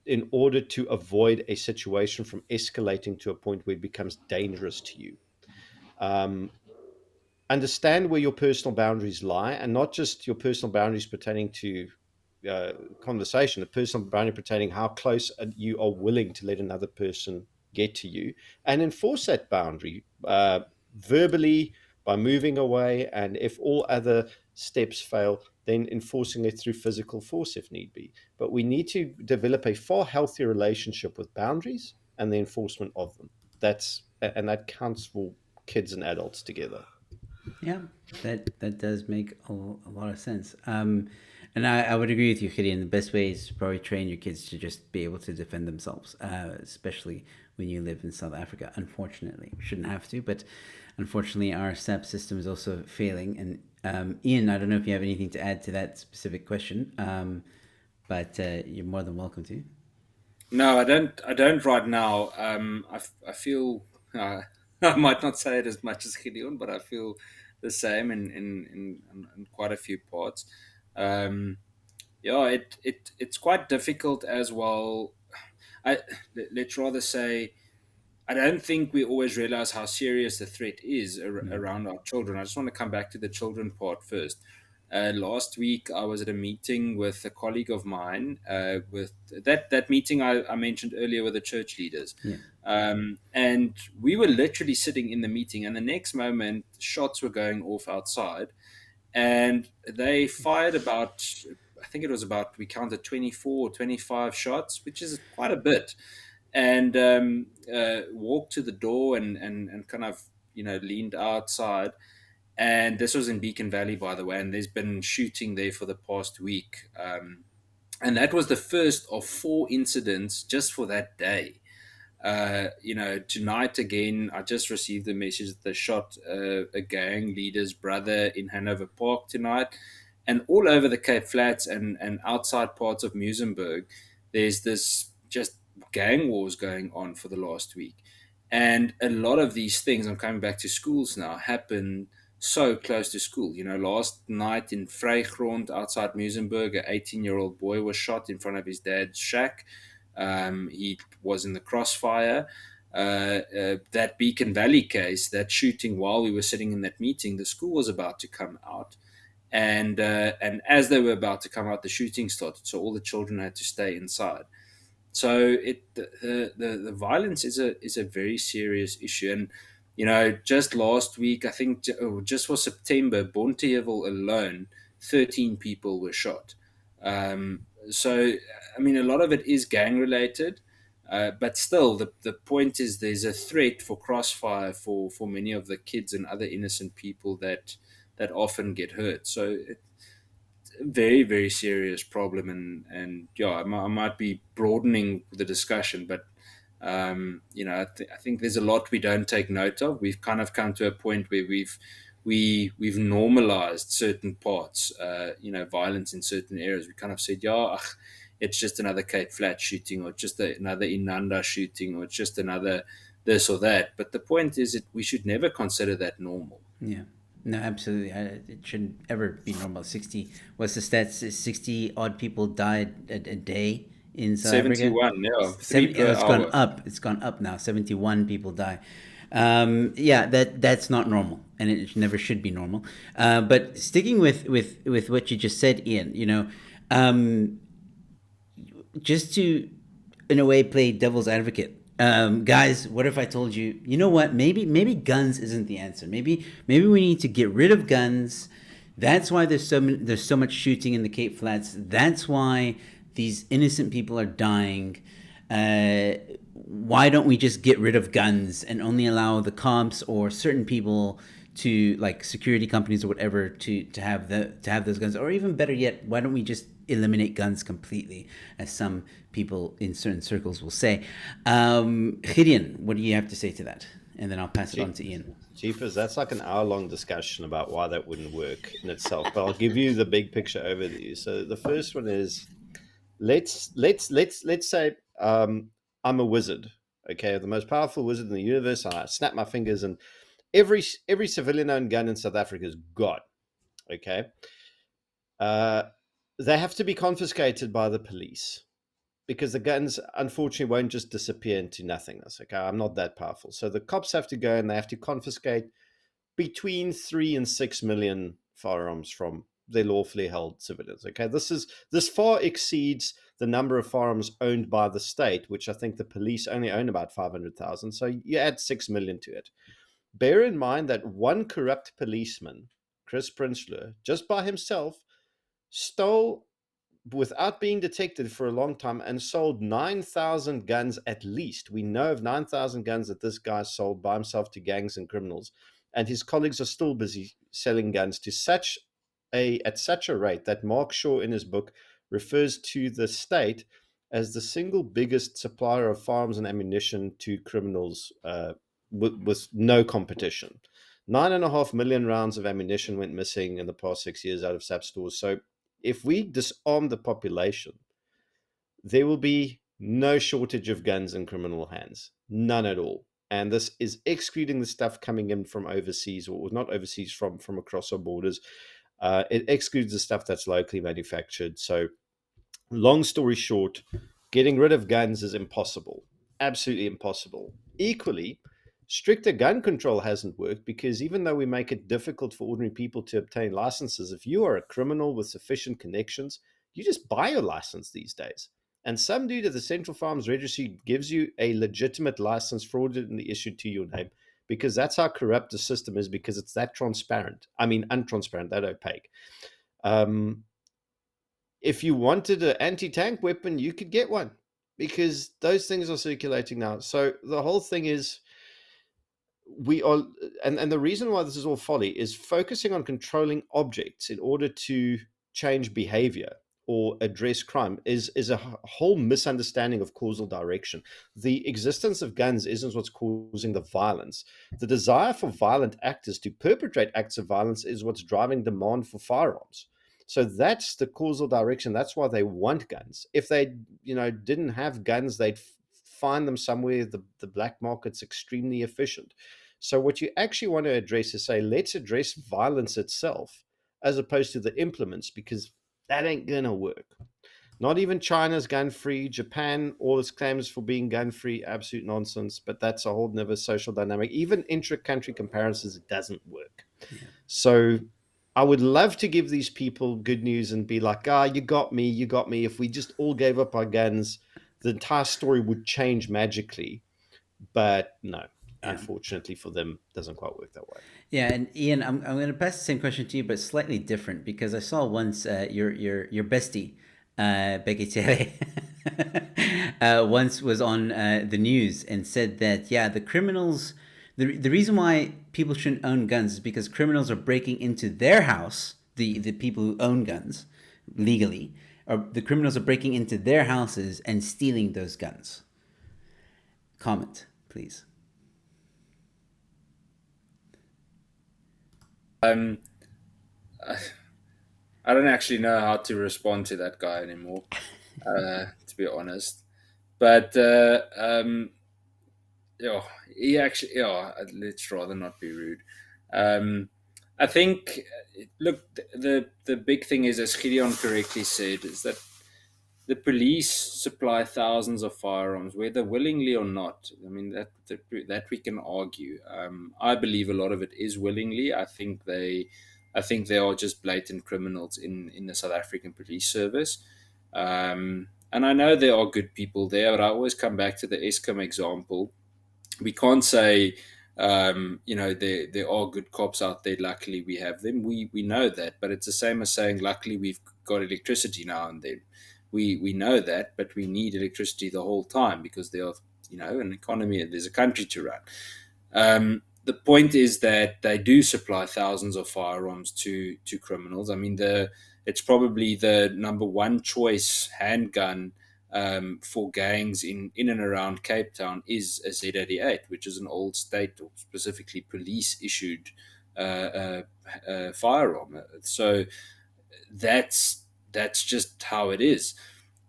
in order to avoid a situation from escalating to a point where it becomes dangerous to you. Understand where your personal boundaries lie, and not just your personal boundaries pertaining to conversation, a personal boundary pertaining how close you are willing to let another person get to you, and enforce that boundary verbally by moving away, and if all other steps fail, then enforcing it through physical force if need be. But we need to develop a far healthier relationship with boundaries and the enforcement of them. And that counts for kids and adults together. Yeah, that does make a lot of sense. And I would agree with you, Gideon. The best way is to probably train your kids to just be able to defend themselves, especially when you live in South Africa. Unfortunately, we shouldn't have to, but unfortunately, our SAP system is also failing. And Ian, I don't know if you have anything to add to that specific question, but you're more than welcome to. No, I don't. I don't right now. I feel I might not say it as much as Gideon, but I feel the same in quite a few parts. Um, yeah, it's quite difficult as well. Let's rather say I don't think we always realize how serious the threat is around our children. I just want to come back to the children part first. Last week, I was at a meeting with a colleague of mine. With that meeting I mentioned earlier with the church leaders, Yeah. and we were literally sitting in the meeting, and the next moment, shots were going off outside, and they fired about. I think it was about, we counted 24 or 25 shots, which is quite a bit, and walked to the door and kind of leaned outside. And this was in Beacon Valley, by the way, and there's been shooting there for the past week, and that was the first of 4 incidents just for that day. Tonight again, I just received the message that they shot a gang leader's brother in Hanover Park tonight. And all over the Cape Flats and outside parts of Muizenberg, there's this just gang wars going on for the last week. And a lot of these things, I'm coming back to schools now, happen so close to school. Last night in Vrygrond outside Muizenberg, an 18-year-old boy was shot in front of his dad's shack. He was in the crossfire. That Beacon Valley case, that shooting while we were sitting in that meeting, the school was about to come out. And as they were about to come out, the shooting started. So all the children had to stay inside. So the violence is a very serious issue. And just last week, I think just for September, Bonteheuwel alone, 13 people were shot. So I mean, a lot of it is gang related, but still, the point is there's a threat for crossfire for many of the kids and other innocent people that often get hurt. So very, very serious problem. And yeah, I might be broadening the discussion, but I think there's a lot we don't take note of. We've kind of come to a point where we've normalized certain parts, violence in certain areas. We kind of said, yeah, it's just another Cape Flat shooting, or just another Inanda shooting, or it's just another this or that. But the point is that we should never consider that normal. Yeah. No, absolutely. It shouldn't ever be normal. 60, what's the stats? 60 odd people died a day in South Africa. 71, yeah, three 70, per it's gone hour. up. It's gone up now. 71 people die. Yeah, that's not normal, and it never should be normal. But sticking with what you just said, Ian, just to, in a way, play devil's advocate. Guys, what if I told you, you know what? Maybe guns isn't the answer. Maybe we need to get rid of guns. That's why there's so much shooting in the Cape Flats. That's why these innocent people are dying. Why don't we just get rid of guns and only allow the cops or certain people, to like security companies or whatever, to have those guns? Or even better yet, why don't we just eliminate guns completely, as some people in certain circles will say? Gideon, what do you have to say to that? And then I'll pass it on to Ian. Jeepers, that's like an hour-long discussion about why that wouldn't work in itself. But I'll give you the big picture overview. So the first one is, let's say I'm a wizard, okay, the most powerful wizard in the universe, and I snap my fingers, and every civilian-owned gun in South Africa is gone. Okay, they have to be confiscated by the police, because the guns unfortunately won't just disappear into nothingness. Okay, I'm not that powerful, so the cops have to go and they have to confiscate between 3 and 6 million firearms from their lawfully held civilians. Okay, this far exceeds the number of firearms owned by the state, which I think the police only own about 500,000. So you add 6 million to it. Bear in mind that one corrupt policeman, Chris Prinsloo, just by himself, stole without being detected for a long time and sold 9,000 guns at least. We know of 9,000 guns that this guy sold by himself to gangs and criminals, and his colleagues are still busy selling guns to at such a rate that Mark Shaw in his book refers to the state as the single biggest supplier of firearms and ammunition to criminals, with no competition. 9.5 million rounds of ammunition went missing in the past 6 years out of SAP stores. So if we disarm the population, there will be no shortage of guns in criminal hands. None at all. And this is excluding the stuff coming in from overseas, or not overseas, from across our borders. It excludes the stuff that's locally manufactured. So, long story short, getting rid of guns is impossible. Absolutely impossible. Equally, stricter gun control hasn't worked, because even though we make it difficult for ordinary people to obtain licenses, if you are a criminal with sufficient connections, you just buy your license these days. And some dude at the Central Farms Registry gives you a legitimate license fraudulently issued to your name, because that's how corrupt the system is, because it's that transparent. I mean, untransparent, that opaque. If you wanted an anti-tank weapon, you could get one, because those things are circulating now. So the whole thing is, we are, and the reason why this is all folly is focusing on controlling objects in order to change behavior or address crime is a whole misunderstanding of causal direction. The existence of guns isn't what's causing the violence. The desire for violent actors to perpetrate acts of violence is what's driving demand for firearms. So that's the causal direction. That's why they want guns. If they, didn't have guns, they'd find them somewhere. The black market's extremely efficient. So what you actually want to address is, say, let's address violence itself as opposed to the implements, because that ain't gonna work. Not even China's gun-free. Japan, all its claims for being gun-free, absolute nonsense. But that's a whole nother social dynamic. Even intra-country comparisons, it doesn't work. Yeah. So I would love to give these people good news and be like, you got me, you got me. If we just all gave up our guns, the entire story would change magically. But no, unfortunately for them, doesn't quite work that way. Yeah, and Ian, I'm going to pass the same question to you, but slightly different, because I saw once your bestie, Becky once was on the news and said that, the criminals, the reason why people shouldn't own guns is because criminals are breaking into their house, the people who own guns legally, or the criminals are breaking into their houses and stealing those guns. Comment, please. I don't actually know how to respond to that guy anymore, to be honest. But he actually, let's rather not be rude. I think, look, the big thing is, as Gideon correctly said, is that the police supply thousands of firearms, whether willingly or not. I mean, that we can argue. I believe a lot of it is willingly. I think they are just blatant criminals in the South African police service. And I know there are good people there, but I always come back to the Eskom example. We can't say, there are good cops out there. Luckily, we have them. We know that, but it's the same as saying, luckily, we've got electricity now and then. We know that, but we need electricity the whole time because there are, an economy, there's a country to run. The point is that they do supply thousands of firearms to criminals. I mean, it's probably the number one choice handgun for gangs in and around Cape Town is a Z88, which is an old state or specifically police issued firearm. So that's just how it is.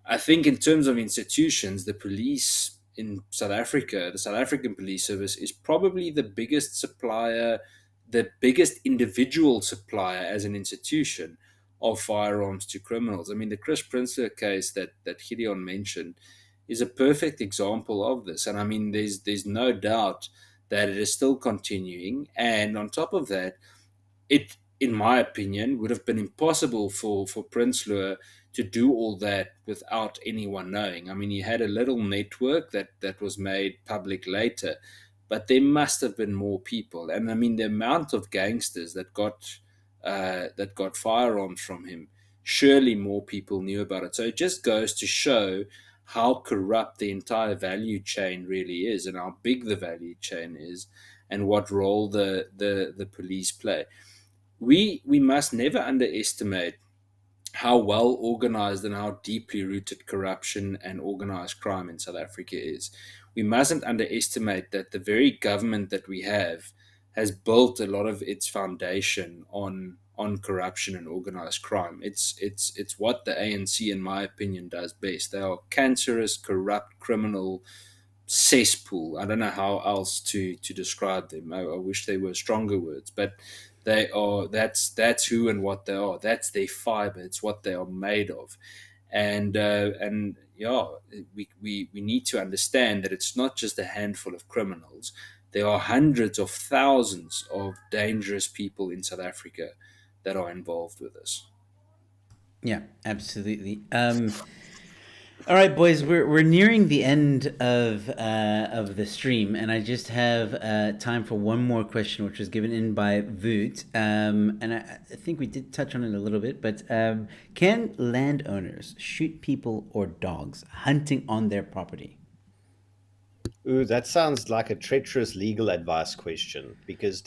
I think in terms of institutions, the police in South Africa, the South African Police Service, is probably the biggest supplier, the biggest individual supplier as an institution of firearms to criminals. I mean, the Chris Prinsloo case that Gideon mentioned is a perfect example of this. And I mean, there's no doubt that it is still continuing. And on top of that, it, in my opinion, would have been impossible for Prinsloo to do all that without anyone knowing. I mean, he had a little network that was made public later, but there must have been more people. And I mean, the amount of gangsters that got firearms from him, surely more people knew about it. So it just goes to show how corrupt the entire value chain really is, and how big the value chain is, and what role the police play. We must never underestimate how well organized and how deeply rooted corruption and organized crime in South Africa is. We mustn't underestimate that the very government that we have has built a lot of its foundation on corruption and organized crime. It's what the ANC, in my opinion, does best. They are cancerous, corrupt, criminal cesspool. I don't know how else to describe them. I wish they were stronger words, but they are. That's who and what they are. That's their fiber. It's what they are made of, and yeah, we need to understand that it's not just a handful of criminals. There are hundreds of thousands of dangerous people in South Africa that are involved with this. Yeah, absolutely. All right, boys, we're nearing the end of the stream, and I just have time for one more question, which was given in by Voot, and I think we did touch on it a little bit, but can landowners shoot people or dogs hunting on their property? Ooh, that sounds like a treacherous legal advice question because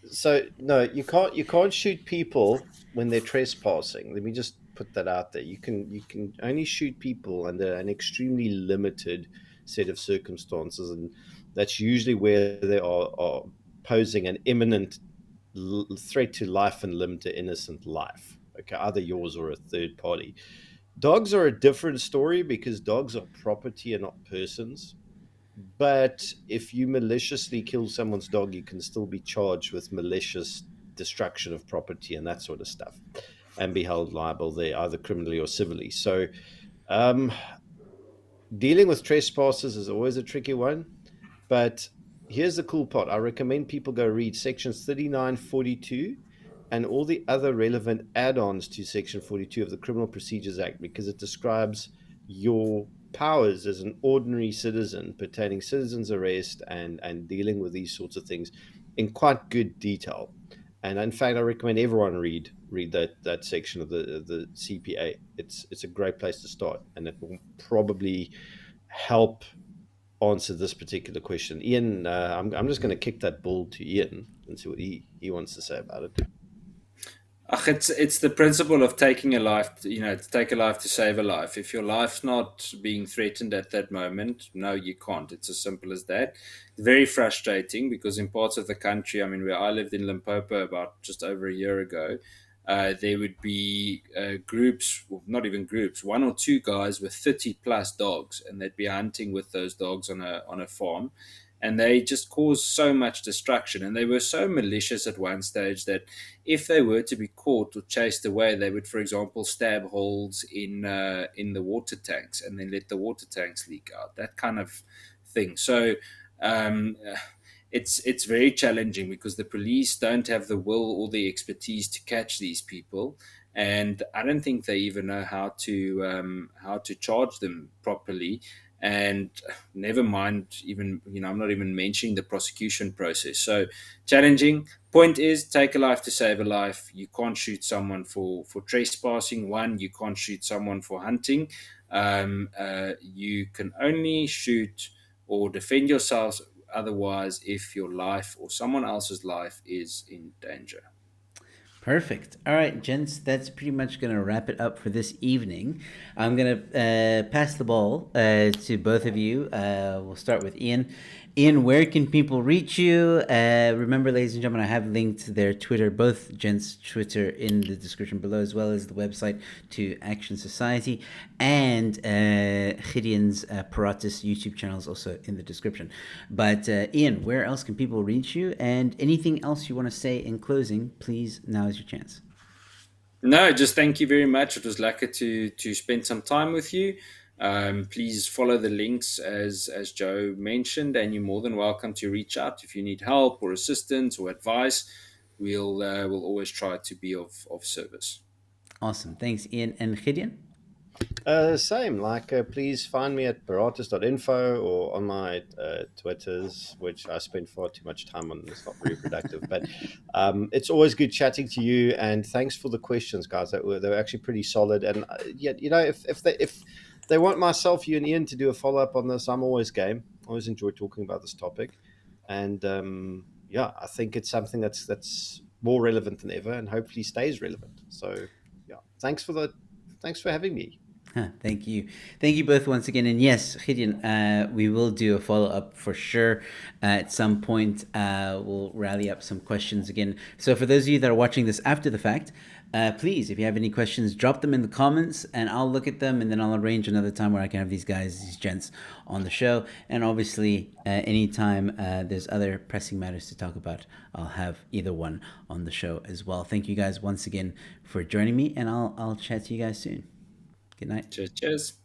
so no, you can't shoot people when they're trespassing. Let me just put that out there. You can only shoot people under an extremely limited set of circumstances, and that's usually where they are posing an imminent threat to life and limb to innocent life. Okay, either yours or a third party. Dogs are a different story because dogs are property and not persons. But if you maliciously kill someone's dog, you can still be charged with malicious destruction of property and that sort of stuff and be held liable there, either criminally or civilly. So, um, dealing with trespassers is always a tricky one. But here's the cool part. I recommend people go read sections 39, 42, and all the other relevant add-ons to section 42 of the Criminal Procedures Act, because it describes your powers as an ordinary citizen pertaining citizens arrest and dealing with these sorts of things in quite good detail. And in fact, I recommend everyone read that section of the CPA. It's a great place to start, and it will probably help answer this particular question. Ian, I'm just going to kick that ball to Ian and see what he wants to say about it. It's the principle of taking a life, to take a life to save a life. If your life's not being threatened at that moment, no, you can't. It's as simple as that. Very frustrating because in parts of the country, I mean, where I lived in Limpopo about just over a year ago, there would be groups, well, not even groups, one or two guys with 30 plus dogs, and they'd be hunting with those dogs on a farm. and they just caused so much destruction. And they were so malicious at one stage that if they were to be caught or chased away, they would, for example, stab holes in the water tanks and then let the water tanks leak out. That kind of thing. So um, it's very challenging because the police don't have the will or the expertise to catch these people, and I don't think they even know how to charge them properly. And never mind, even I'm not even mentioning the prosecution process. So challenging. Point is, take a life to save a life. You can't shoot someone for trespassing. One, you can't shoot someone for hunting. You can only shoot or defend yourselves otherwise if your life or someone else's life is in danger. Perfect. All right, gents, that's pretty much going to wrap it up for this evening. I'm going to pass the ball to both of you. We'll start with Ian. Ian, where can people reach you? Remember, ladies and gentlemen, I have linked their Twitter, both gents' Twitter, in the description below, as well as the website to Action Society, and Gideon's Paratus YouTube channel is also in the description. But Ian, where else can people reach you? And anything else you want to say in closing, please, now is your chance. No, just thank you very much. It was lucky to spend some time with you. Please follow the links as Joe mentioned, and you're more than welcome to reach out if you need help or assistance or advice. We'll always try to be of service. Awesome. Thanks, Ian. And Gideon? Same. Please find me at paratus.info or on my Twitters, which I spend far too much time on. It's not very productive, but it's always good chatting to you. And thanks for the questions, guys. They were actually pretty solid. And yet, if they want myself, you and Ian to do a follow up on this, I'm always game. I always enjoy talking about this topic, and I think it's something that's more relevant than ever, and hopefully stays relevant. So, yeah, thanks for having me. Thank you. Thank you both once again. And yes, Gideon, we will do a follow-up for sure. At some point, we'll rally up some questions again. So for those of you that are watching this after the fact, please, if you have any questions, drop them in the comments and I'll look at them, and then I'll arrange another time where I can have these gents on the show. And obviously, anytime there's other pressing matters to talk about, I'll have either one on the show as well. Thank you guys once again for joining me, and I'll chat to you guys soon. Good night. Cheers.